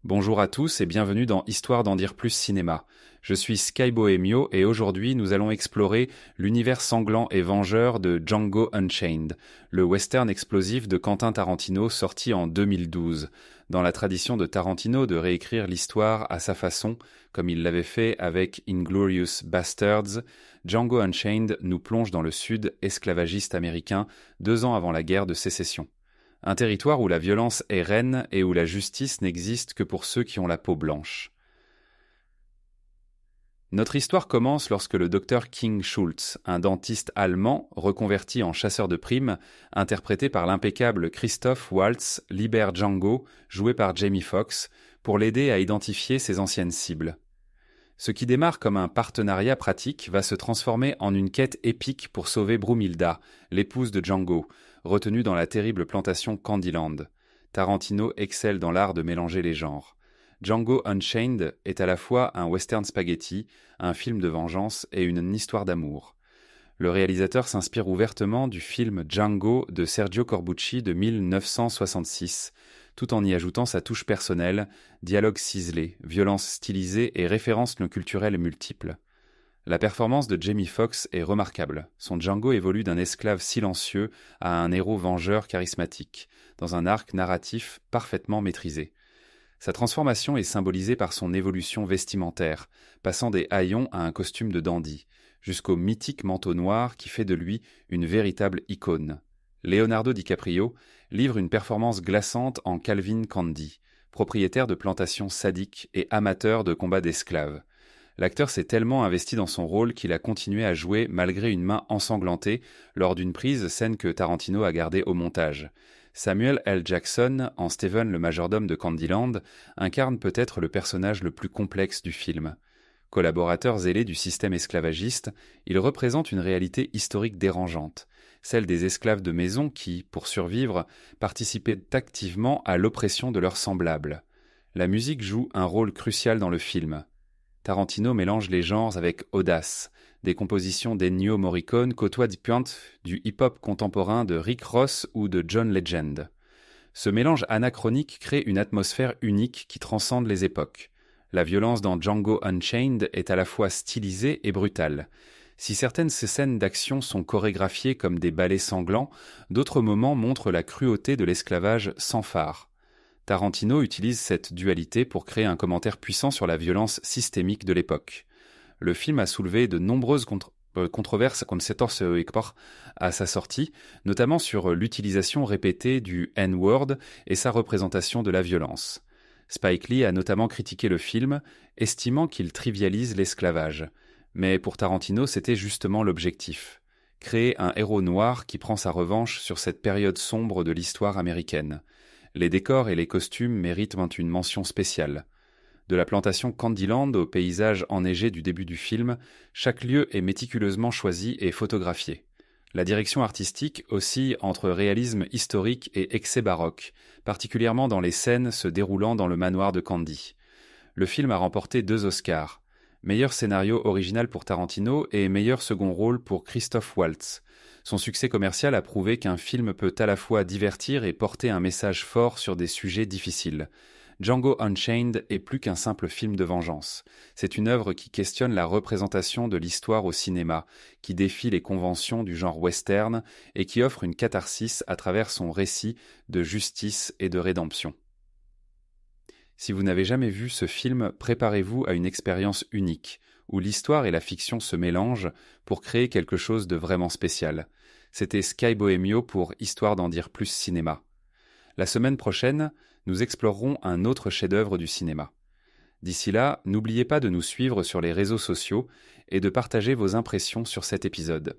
Bonjour à tous et bienvenue dans Histoire d'en dire plus cinéma. Je suis Sky Bohemio et aujourd'hui nous allons explorer l'univers sanglant et vengeur de Django Unchained, le western explosif de Quentin Tarantino sorti en 2012, dans la tradition de Tarantino de réécrire l'histoire à sa façon, comme il l'avait fait avec Inglourious Basterds. Django Unchained nous plonge dans le sud esclavagiste américain 2 ans avant la guerre de sécession. Un territoire où la violence est reine et où la justice n'existe que pour ceux qui ont la peau blanche. Notre histoire commence lorsque le docteur King Schultz, un dentiste allemand reconverti en chasseur de primes, interprété par l'impeccable Christoph Waltz, libère Django, joué par Jamie Foxx, pour l'aider à identifier ses anciennes cibles. Ce qui démarre comme un partenariat pratique va se transformer en une quête épique pour sauver Brumilda, l'épouse de Django, retenue dans la terrible plantation Candyland. Tarantino excelle dans l'art de mélanger les genres. Django Unchained est à la fois un western spaghetti, un film de vengeance et une histoire d'amour. Le réalisateur s'inspire ouvertement du film Django de Sergio Corbucci de 1966, tout en y ajoutant sa touche personnelle, dialogue ciselé, violence stylisée et références non culturelles multiples. La performance de Jamie Foxx est remarquable. Son Django évolue d'un esclave silencieux à un héros vengeur charismatique, dans un arc narratif parfaitement maîtrisé. Sa transformation est symbolisée par son évolution vestimentaire, passant des haillons à un costume de dandy, jusqu'au mythique manteau noir qui fait de lui une véritable icône. Leonardo DiCaprio livre une performance glaçante en Calvin Candie, propriétaire de plantations sadiques et amateur de combats d'esclaves. L'acteur s'est tellement investi dans son rôle qu'il a continué à jouer malgré une main ensanglantée lors d'une prise, scène que Tarantino a gardée au montage. Samuel L. Jackson, en Steven le majordome de Candyland, incarne peut-être le personnage le plus complexe du film. Collaborateur zélé du système esclavagiste, il représente une réalité historique dérangeante, celle des esclaves de maison qui, pour survivre, participaient activement à l'oppression de leurs semblables. La musique joue un rôle crucial dans le film. Tarantino mélange les genres avec audace. Des compositions d'Ennio Morricone côtoient des pointes du hip-hop contemporain de Rick Ross ou de John Legend. Ce mélange anachronique crée une atmosphère unique qui transcende les époques. La violence dans Django Unchained est à la fois stylisée et brutale. Si certaines scènes d'action sont chorégraphiées comme des ballets sanglants, d'autres moments montrent la cruauté de l'esclavage sans phare. Tarantino utilise cette dualité pour créer un commentaire puissant sur la violence systémique de l'époque. Le film a soulevé de nombreuses controverses à sa sortie, notamment sur l'utilisation répétée du N-word et sa représentation de la violence. Spike Lee a notamment critiqué le film, estimant qu'il trivialise l'esclavage. Mais pour Tarantino, c'était justement l'objectif. Créer un héros noir qui prend sa revanche sur cette période sombre de l'histoire américaine. Les décors et les costumes méritent une mention spéciale. De la plantation Candyland au paysage enneigé du début du film, chaque lieu est méticuleusement choisi et photographié. La direction artistique oscille entre réalisme historique et excès baroque, particulièrement dans les scènes se déroulant dans le manoir de Candy. Le film a remporté 2 Oscars. Meilleur scénario original pour Tarantino et meilleur second rôle pour Christoph Waltz. Son succès commercial a prouvé qu'un film peut à la fois divertir et porter un message fort sur des sujets difficiles. Django Unchained est plus qu'un simple film de vengeance. C'est une œuvre qui questionne la représentation de l'histoire au cinéma, qui défie les conventions du genre western et qui offre une catharsis à travers son récit de justice et de rédemption. Si vous n'avez jamais vu ce film, préparez-vous à une expérience unique, où l'histoire et la fiction se mélangent pour créer quelque chose de vraiment spécial. C'était Sky Bohemio pour Histoire d'en dire plus cinéma. La semaine prochaine, nous explorerons un autre chef-d'œuvre du cinéma. D'ici là, n'oubliez pas de nous suivre sur les réseaux sociaux et de partager vos impressions sur cet épisode.